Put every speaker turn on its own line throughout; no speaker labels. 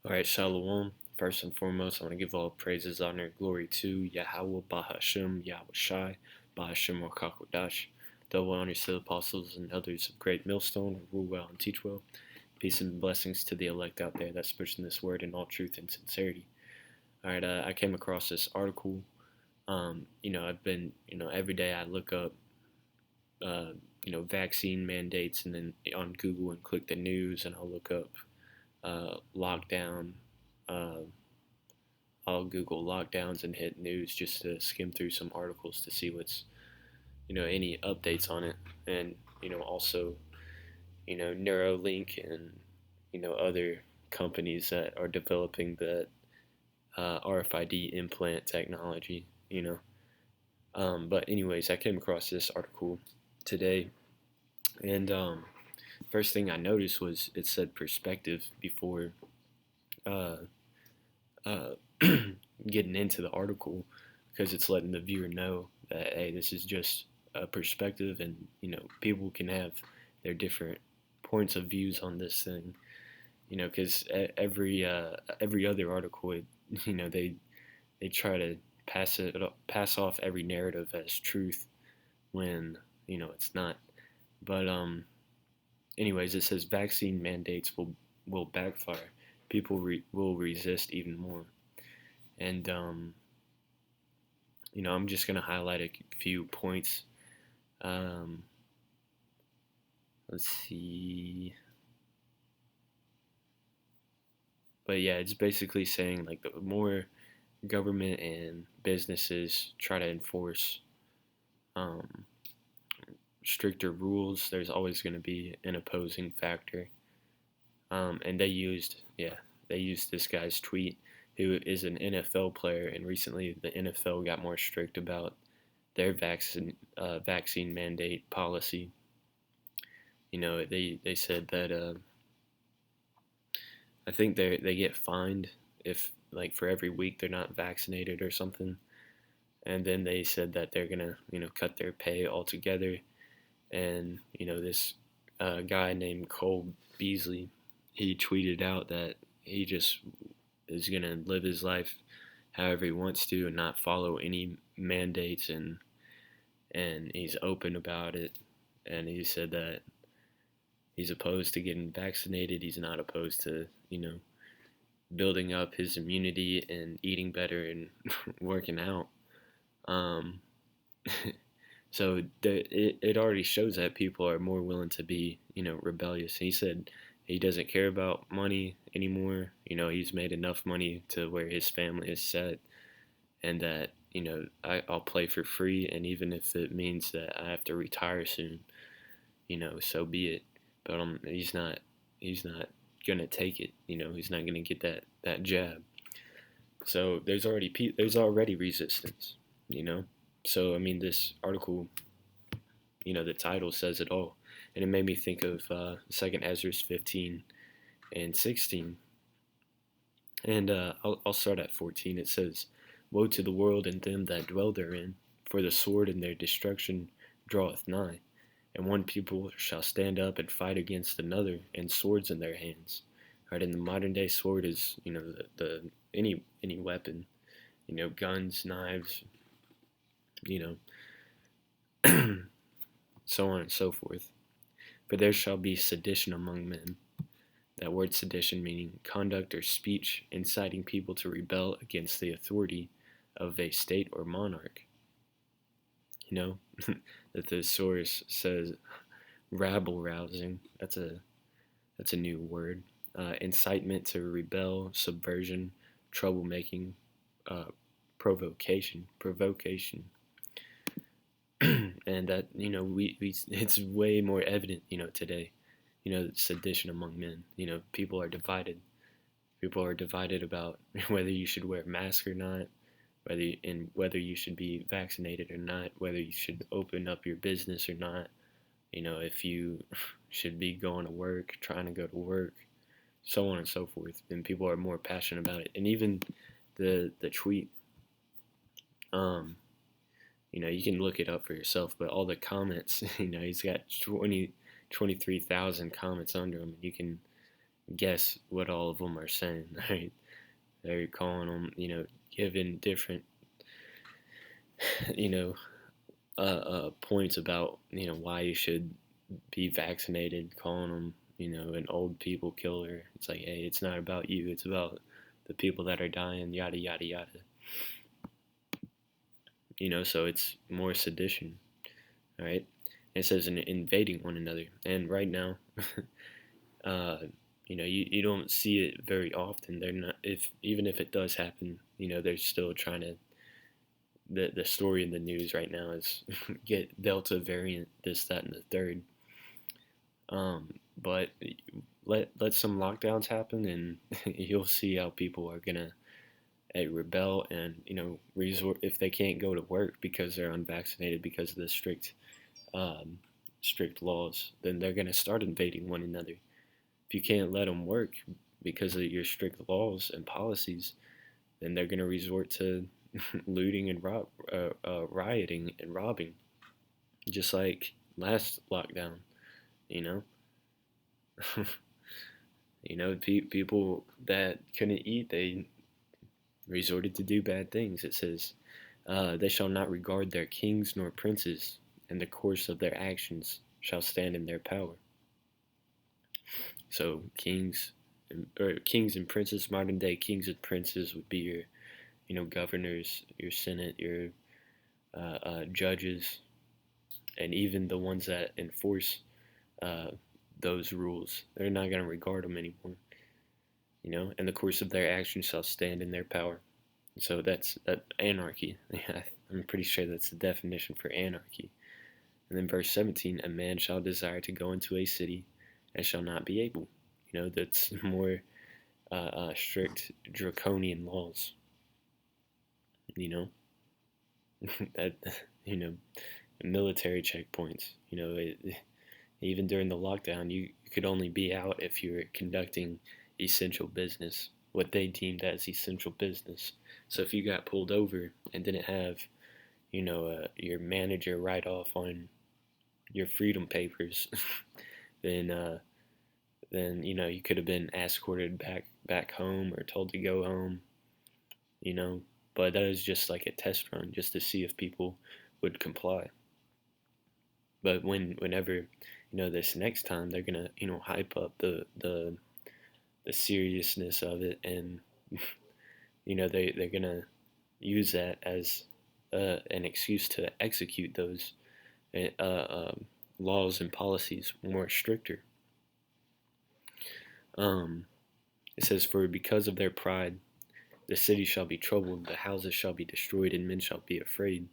Alright, Shalom. First and foremost, I want to give all praises, honor, glory to Yahweh, Bahashem, Yahweh Shai, Bahashem, Wakakodash. Double honors to the apostles and elders of Great Millstone, who rule well and teach well. Peace and blessings to the elect out there that's pushing this word in all truth and sincerity. Alright, I came across this article. I've been, every day I look up, vaccine mandates and then on Google and click the news and I'll look up lockdown. Uh, I'll Google lockdowns and hit news just to skim through some articles to see what's any updates on it, and also Neuralink and other companies that are developing the RFID implant technology. But anyways, I came across this article today, and first thing I noticed was it said perspective before uh, uh, getting into the article, because it's letting the viewer know that, hey, this is just a perspective, and people can have their different points of views on this thing. Because every other article, they try to pass off every narrative as truth when it's not. But anyways, it says vaccine mandates will backfire. People will resist even more. And I'm just gonna highlight a few points. Um, let's see. But yeah, it's basically saying like the more government and businesses try to enforce um, stricter rules, there's always going to be an opposing factor. And they used this guy's tweet, who is an NFL player, and recently the NFL got more strict about their vaccine mandate policy. They said that I think they get fined if, like, for every week they're not vaccinated or something. And then they said that they're gonna cut their pay altogether. And this guy named Cole Beasley, he tweeted out that he just is gonna live his life however he wants to and not follow any mandates, and he's open about it. And he said that he's opposed to getting vaccinated. He's not opposed to building up his immunity and eating better and working out. Um, so it already shows that people are more willing to be rebellious. And he said he doesn't care about money anymore. He's made enough money to where his family is set, and that I'll play for free, and even if it means that I have to retire soon, so be it. But he's not gonna take it. He's not gonna get that jab. So there's already resistance. So I mean, this article, the title says it all, and it made me think of 2nd Ezra 15 and 16. And I'll start at 14. It says, "Woe to the world and them that dwell therein, for the sword and their destruction draweth nigh. And one people shall stand up and fight against another, and swords in their hands." Right, in the modern day, sword is the any weapon, guns, knives, you know, so on and so forth. "For there shall be sedition among men." That word sedition meaning conduct or speech inciting people to rebel against the authority of a state or monarch. That the source says rabble rousing. That's a new word. Incitement to rebel, subversion, troublemaking, uh, provocation. And that we it's way more evident today. Sedition among men. People are divided. People are divided about whether you should wear a mask or not, whether you should be vaccinated or not, whether you should open up your business or not. If you should be going to work, trying to go to work, so on and so forth. And people are more passionate about it. And even the tweet, you can look it up for yourself, but all the comments, he's got 23,000 comments under him. You can guess what all of them are saying, right? They're calling them, giving different, you know, points about, why you should be vaccinated, calling them, an old people killer. It's like, hey, it's not about you, it's about the people that are dying, yada, yada, yada. So it's more sedition, right? It says invading one another. And right now, uh, you don't see it very often. They're not, if even if it does happen, they're still trying to. The story in the news right now is get Delta variant, this, that, and the third. But let some lockdowns happen, and you'll see how people are gonna rebel and resort if they can't go to work because they're unvaccinated because of the um, strict laws. Then they're gonna start invading one another. If you can't let them work because of your strict laws and policies, then they're gonna resort to looting and rioting and robbing, just like last lockdown. You know, people that couldn't eat, they resorted to do bad things. It says, "They shall not regard their kings nor princes, and the course of their actions shall stand in their power." So kings and princes, modern day kings and princes would be your, governors, your senate, your judges, and even the ones that enforce uh, those rules. They're not going to regard them anymore. And the course of their actions shall stand in their power. So that's anarchy. Yeah, I'm pretty sure that's the definition for anarchy. And then verse 17, a man shall desire to go into a city and shall not be able. That's more strict draconian laws. That, military checkpoints. Even during the lockdown, you could only be out if you were conducting essential business, what they deemed as essential business. So if you got pulled over and didn't have, your manager write off on your freedom papers, then you could have been escorted back home or told to go home, you know. But that was just like a test run, just to see if people would comply. But whenever this next time, they're gonna hype up the seriousness of it, and they're gonna use that as an excuse to execute those laws and policies more stricter. Um, it says, "For because of their pride, the city shall be troubled, the houses shall be destroyed, and men shall be afraid.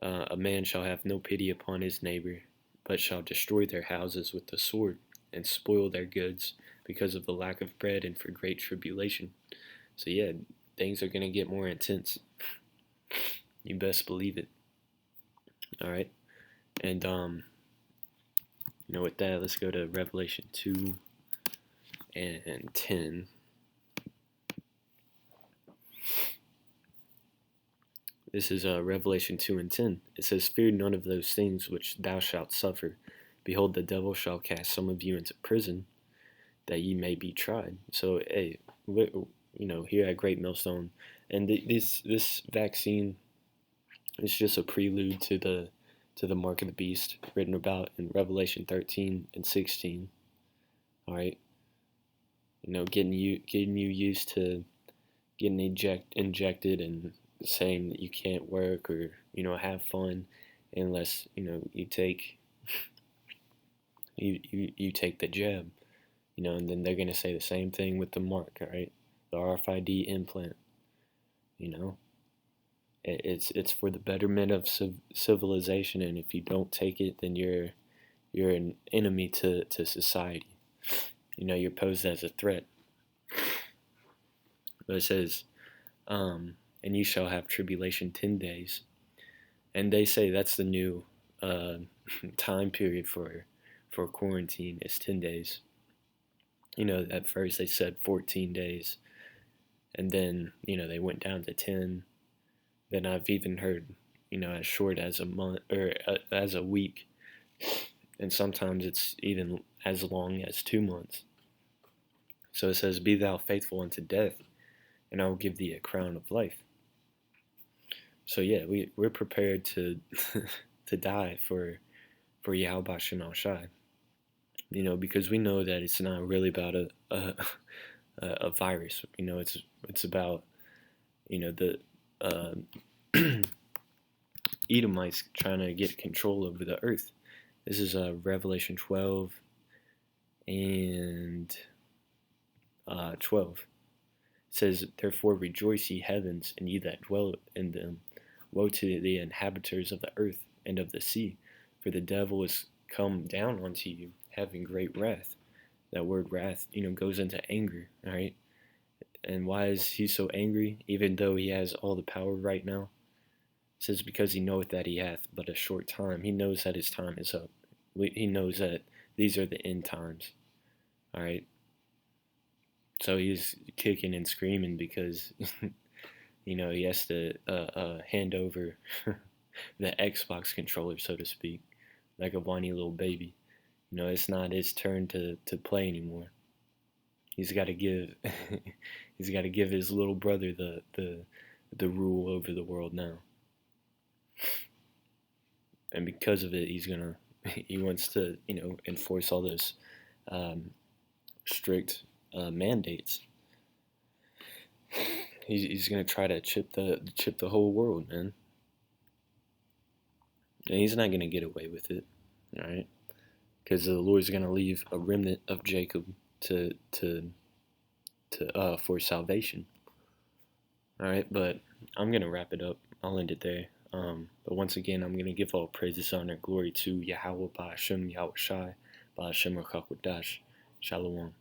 A man shall have no pity upon his neighbor, but shall destroy their houses with the sword, and spoil their goods because of the lack of bread and for great tribulation." So yeah, things are gonna get more intense. You best believe it. All right, and with that, let's go to Revelation 2 and 10. This is Revelation 2 and 10. It says, "Fear none of those things which thou shalt suffer. Behold, the devil shall cast some of you into prison, that ye may be tried." So, hey, here at Great Millstone, and this vaccine is just a prelude to the mark of the beast written about in Revelation 13 and 16. All right, getting you used to getting injected and saying that you can't work or have fun unless you take you take the jab, and then they're gonna say the same thing with the mark, all right, the RFID implant. It's for the betterment of civilization, and if you don't take it, then you're an enemy to society. You're posed as a threat. But it says, and you shall have tribulation 10 days. And they say that's the new time period for quarantine is 10 days. At first they said 14 days, and then they went down to 10. Then I've even heard as short as a month or as a week, and sometimes it's even as long as 2 months. So it says, "Be thou faithful unto death, and I will give thee a crown of life." So yeah, we're prepared to to die for Yahweh Shem Shai. Because we know that it's not really about a virus. It's about the uh, Edomites trying to get control over the earth. This is Revelation 12 and 12. It says, "Therefore rejoice, ye heavens, and ye that dwell in them. Woe to the inhabitants of the earth and of the sea, for the devil is come down unto you, having great wrath." That word wrath, goes into anger, all right? And why is he so angry, even though he has all the power right now? It says, "Because he knoweth that he hath but a short time." He knows that his time is up. He knows that these are the end times, all right? So he's kicking and screaming because, he has to hand over the Xbox controller, so to speak, like a whiny little baby. It's not his turn to play anymore. He's got to give he's got to give his little brother the rule over the world now. And because of it, he wants to enforce all those um, strict mandates. He's gonna try to chip the whole world, man. And he's not gonna get away with it, all right? Because the Lord's gonna leave a remnant of Jacob to for salvation. All right, but I'm gonna wrap it up. I'll end it there. But once again, I'm gonna give all praises, honor, glory to Yahweh Ba'ashem Yahweh Shai Ba'ashem Rakakwadash. Shalom.